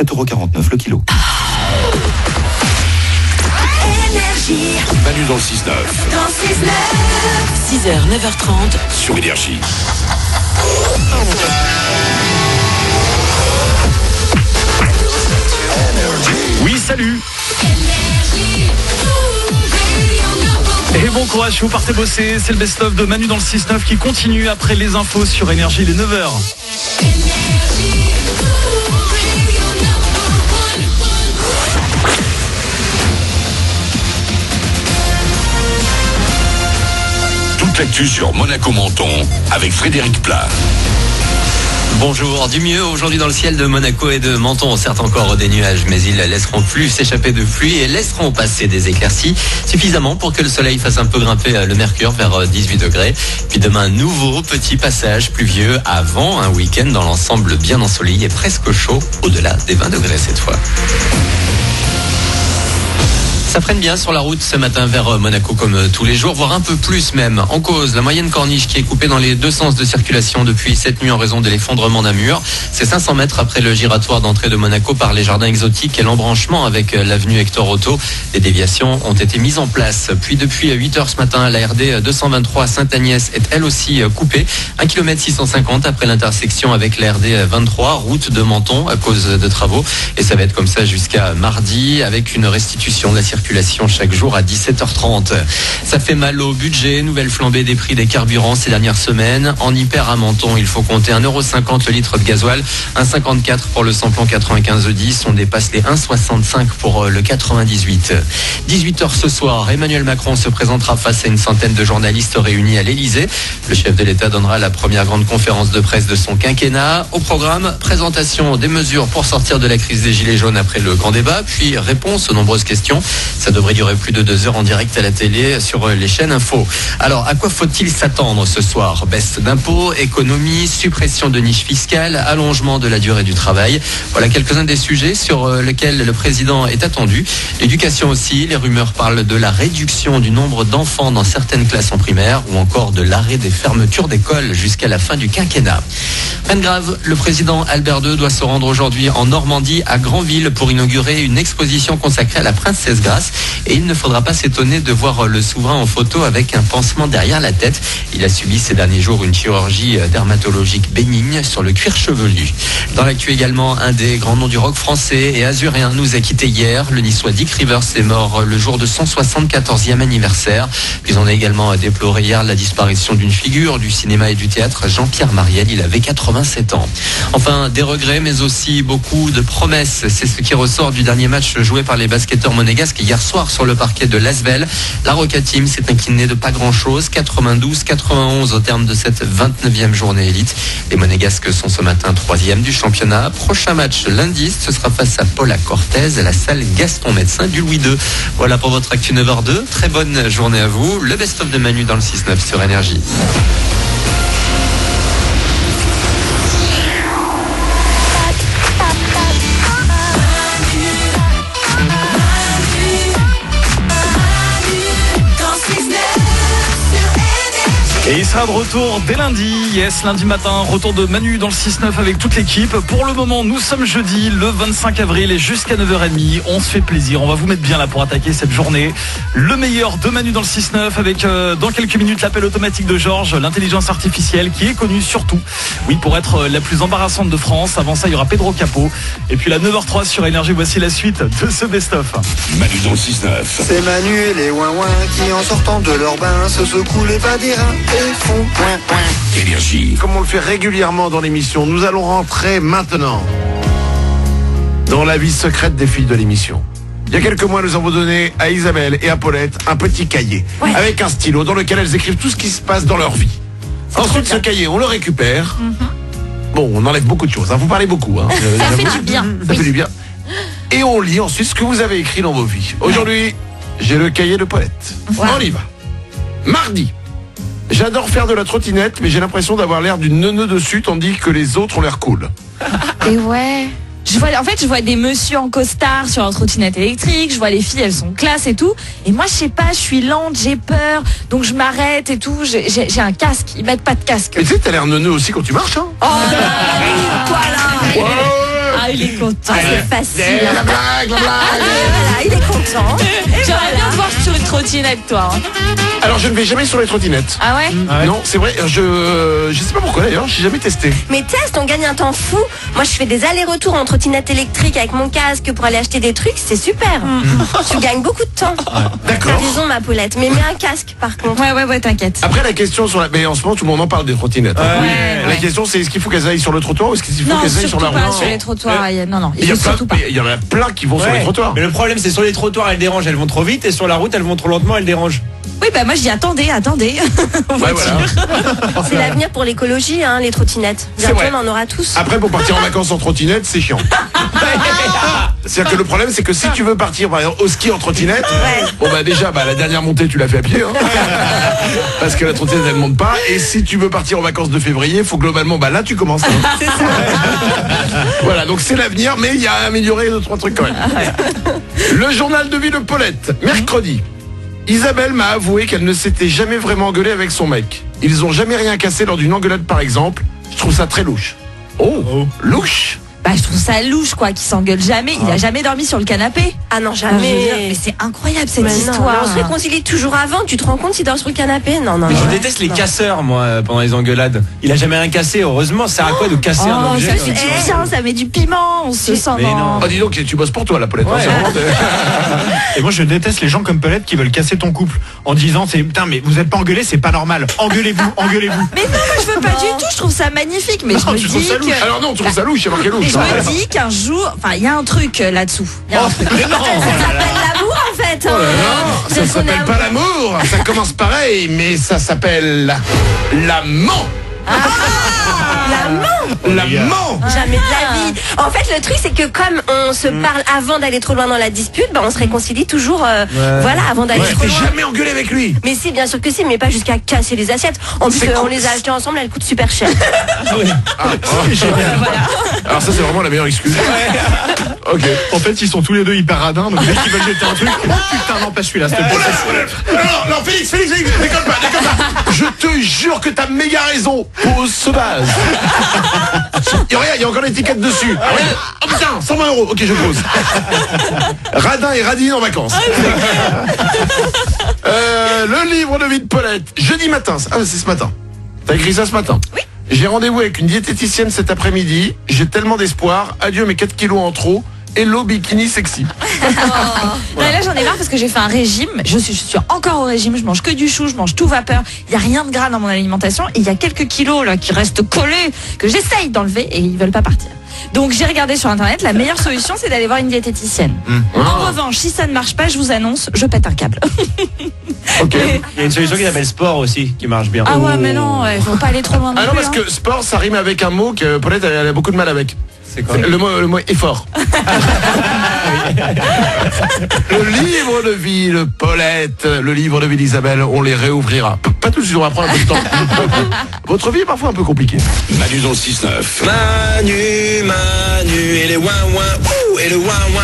7,49€ le kilo. Manu dans le 6-9. 6h, 9h30 sur Énergie. Oui, salut. Et bon courage, vous partez bosser. C'est le best-of de Manu dans le 6-9 qui continue après les infos sur Énergie, les 9h. Toute l'actu sur Monaco-Menton avec Frédéric Plat. Bonjour, du mieux aujourd'hui dans le ciel de Monaco et de Menton. Certes encore des nuages, mais ils laisseront plus s'échapper de pluie et laisseront passer des éclaircies suffisamment pour que le soleil fasse un peu grimper le mercure vers 18 degrés. Puis demain, nouveau petit passage pluvieux avant un week-end dans l'ensemble bien ensoleillé et presque chaud, au-delà des 20 degrés cette fois. Ça freine bien sur la route ce matin vers Monaco comme tous les jours, voire un peu plus même. En cause, la moyenne corniche qui est coupée dans les deux sens de circulation depuis cette nuit en raison de l'effondrement d'un mur. C'est 500 mètres après le giratoire d'entrée de Monaco par les jardins exotiques et l'embranchement avec l'avenue Hector Otto. Des déviations ont été mises en place. Puis depuis 8h ce matin, la RD 223 Sainte-Agnès est elle aussi coupée. 1 km 650 après l'intersection avec la RD 23, route de Menton à cause de travaux. Et ça va être comme ça jusqu'à mardi avec une restitution de la circulation chaque jour à 17h30. Ça fait mal au budget. Nouvelle flambée des prix des carburants ces dernières semaines. En hyper à Menton, il faut compter 1,50€ le litre de gasoil, 1,54€ pour le samplon 95E10. On dépasse les 1,65€ pour le 98. 18h ce soir, Emmanuel Macron se présentera face à une centaine de journalistes réunis à l'Elysée. Le chef de l'État donnera la première grande conférence de presse de son quinquennat. Au programme, présentation des mesures pour sortir de la crise des Gilets jaunes après le grand débat, puis réponse aux nombreuses questions. Ça devrait durer plus de 2 heures en direct à la télé sur les chaînes info. Alors, à quoi faut-il s'attendre ce soir? Baisse d'impôts, économie, suppression de niches fiscales, allongement de la durée du travail. Voilà quelques-uns des sujets sur lesquels le président est attendu. L'éducation aussi, les rumeurs parlent de la réduction du nombre d'enfants dans certaines classes en primaire ou encore de l'arrêt des fermetures d'écoles jusqu'à la fin du quinquennat. Rien de grave, le président Albert II doit se rendre aujourd'hui en Normandie à Granville pour inaugurer une exposition consacrée à la princesse Grace. Et il ne faudra pas s'étonner de voir le souverain en photo avec un pansement derrière la tête. Il a subi ces derniers jours une chirurgie dermatologique bénigne sur le cuir chevelu. Dans l'actu également, un des grands noms du rock français et azuréen nous a quitté hier. Le niçois Dick Rivers est mort le jour de son 74e anniversaire. Puis on a également déploré hier la disparition d'une figure du cinéma et du théâtre, Jean-Pierre Mariel. Il avait 87 ans. Enfin, des regrets, mais aussi beaucoup de promesses. C'est ce qui ressort du dernier match joué par les basketteurs monégasques hier soir sur le parquet de l'Asvel. La Roca Team s'est inclinée de pas grand-chose, 92-91 au terme de cette 29e journée élite. Les Monégasques sont ce matin 3e du championnat. Prochain match lundi, ce sera face à Paula Cortez à la salle Gaston Médecin du Louis II. Voilà pour votre actu 9h02. Très bonne journée à vous. Le best-of de Manu dans le 6-9 sur Énergie. Et il sera de retour dès lundi. Yes, lundi matin, retour de Manu dans le 6-9 avec toute l'équipe. Pour le moment, nous sommes jeudi, le 25 avril et jusqu'à 9h30. On se fait plaisir. On va vous mettre bien là pour attaquer cette journée. Le meilleur de Manu dans le 6-9 avec dans quelques minutes l'appel automatique de Georges, l'intelligence artificielle qui est connue surtout, oui, pour être la plus embarrassante de France. Avant ça, il y aura Pedro Capot. Et puis la 9h03 sur Énergie, voici la suite de ce best-of. Manu dans le 6-9. C'est Manu et les ouin-ouin qui en sortant de leur bain se secouent les bas des reins et font point point. Énergie. Comme on le fait régulièrement dans l'émission, nous allons rentrer maintenant dans la vie secrète des filles de l'émission. Il y a quelques mois, nous avons donné à Isabelle et à Paulette un petit cahier avec un stylo dans lequel elles écrivent tout ce qui se passe dans leur vie. Ensuite, ce cahier, on le récupère. Bon, on enlève beaucoup de choses. Vous parlez beaucoup. Ça fait du bien. Ça fait du bien. Et on lit ensuite ce que vous avez écrit dans vos vies. Aujourd'hui, j'ai le cahier de Paulette. On y va. Mardi. J'adore faire de la trottinette, mais j'ai l'impression d'avoir l'air d'une neuneu dessus, tandis que les autres ont l'air cool. Et ouais. Je vois des messieurs en costard sur leur trottinette électrique, je vois les filles, elles sont classe et tout. Et moi, je sais pas, je suis lente, j'ai peur, donc je m'arrête et tout. J'ai un casque, ils mettent pas de casque. Et tu sais, t'as l'air neuneu aussi quand tu marches, hein. Oh, toi là. Ah, il est content. Ah, c'est facile. La blague, la blague. Voilà, il est content. J'aimerais bien te voir sur une trottinette, toi. hein. Alors je ne vais jamais sur les trottinettes. Ah ouais? Non, c'est vrai, je sais pas pourquoi d'ailleurs, j'ai jamais testé. Mais teste, on gagne un temps fou. Moi, je fais des allers-retours en trottinette électrique avec mon casque pour aller acheter des trucs. C'est super. Tu gagnes beaucoup de temps. T'as D'accord. raison, ma Paulette. Mais mets un casque, par contre. Ouais, t'inquiète. Après la question sur la... Mais en ce moment tout le monde en parle des trottinettes. hein. Ouais, La ouais. question c'est est-ce qu'il faut qu'elles aillent sur le trottoir ou est-ce qu'il faut Non, qu'elles aillent sur surtout la pas route? sur les trottoirs. Non, Il y, il a faut surtout pas. il y en a plein qui vont sur les trottoirs. Mais le problème, c'est sur les trottoirs, elles dérangent, elles vont trop vite, et sur la route, elles vont trop lentement, elles dérangent. Oui, bah moi je dis attendez. Ouais, voilà. C'est l'avenir pour l'écologie, hein, les trottinettes. C'est Bientôt, vrai. on en aura tous. Après pour partir en vacances en trottinette c'est chiant. C'est-à-dire que le problème c'est que si tu veux partir par exemple au ski en trottinette, bon bah déjà la dernière montée tu l'as fait à pied hein. Parce que la trottinette elle ne monte pas. Et si tu veux partir en vacances de février, faut globalement là tu commences. Hein. Voilà, donc c'est l'avenir, mais il y a à améliorer 2-3 trucs quand même. Le journal de vie de Paulette, mercredi. Isabelle m'a avoué qu'elle ne s'était jamais vraiment engueulée avec son mec. Ils ont jamais rien cassé lors d'une engueulade par exemple. Je trouve ça très louche. Oh. Louche. Bah je trouve ça louche quoi, qu'il s'engueule jamais. Il a jamais dormi sur le canapé. Ah non, Je veux dire, jamais. mais c'est incroyable cette Mais non, histoire. on se réconcilie toujours avant. Tu te rends compte s'il dort sur le canapé? Non. Mais je déteste les casseurs, moi, pendant les engueulades. Il a jamais rien cassé, heureusement. Ça sert à quoi de casser un Oh, objet ça comme fait ça du bien, ça met du piment, on se sent Mais non. Oh dis donc tu bosses pour toi la Paulette. hein, Ouais. c'est vraiment de- Et moi je déteste les gens comme Paulette qui veulent casser ton couple en disant c'est putain mais vous êtes pas engueulés, c'est pas normal. Engueulez-vous. Mais non, moi, je veux pas du tout, je trouve ça magnifique. Mais je me tu trouves dis ça louche. Alors non, tu trouves ça louche, c'est marqué louche. Et je hein. me dis qu'un jour, enfin, il y a un truc là-dessous. Il y a un truc. Ça s'appelle l'amour, en fait. Non, hein. ça Donc, on s'appelle est pas amoureux. l'amour, ça commence pareil, mais ça s'appelle l'amant. L'amant. Jamais de la vie. En fait, le truc, c'est que comme on se parle avant d'aller trop loin dans la dispute, on se réconcilie toujours, voilà, avant d'aller Tu trop t'es loin. jamais engueulé avec lui. Mais si, bien sûr que si, mais pas jusqu'à casser les assiettes. En plus, C'est on cool. les a achetées ensemble, elles coûtent super cher. Alors ça c'est vraiment la meilleure excuse. Ok. En fait ils sont tous les deux hyper radins donc dès qu'ils veulent jeter un truc, putain non pas celui-là, s'il te plaît. Non, Félix, déconne pas. Je te jure que t'as méga raison. Pose ce vase. Regarde, il y a encore l'étiquette dessus. Ah ouais. Oh putain, 120 €. Ok, je pose. Radin et radine en vacances. Le livre de vie de Paulette. Jeudi matin. Ah, c'est ce matin. T'as écrit ça ce matin? Oui. J'ai rendez-vous avec une diététicienne cet après-midi. J'ai tellement d'espoir. Adieu mes 4 kilos en trop. Hello bikini sexy. Non, et là j'en ai marre parce que j'ai fait un régime. Je suis encore au régime. Je mange que du chou, je mange tout vapeur. Il y a rien de gras dans mon alimentation. Et il y a quelques kilos là qui restent collés que j'essaye d'enlever et ils veulent pas partir. Donc j'ai regardé sur internet. La meilleure solution c'est d'aller voir une diététicienne. En revanche, si ça ne marche pas, je vous annonce, je pète un câble. Ok. Il y a une solution qui s'appelle sport aussi, qui marche bien. Ah ouais, mais non, faut pas aller trop loin. Ah non, plus, parce hein. que sport, ça rime avec un mot que Paulette elle a beaucoup de mal avec. C'est quoi? Le mot effort. Le livre de vie de Paulette, le livre de vie d'Isabelle, on les réouvrira. Pas tout de suite, on va prendre un peu de temps. Votre vie est parfois un peu compliquée. Manu dans le 6-9. Manu et les ouin ouin, ouh, et le ouin ouin.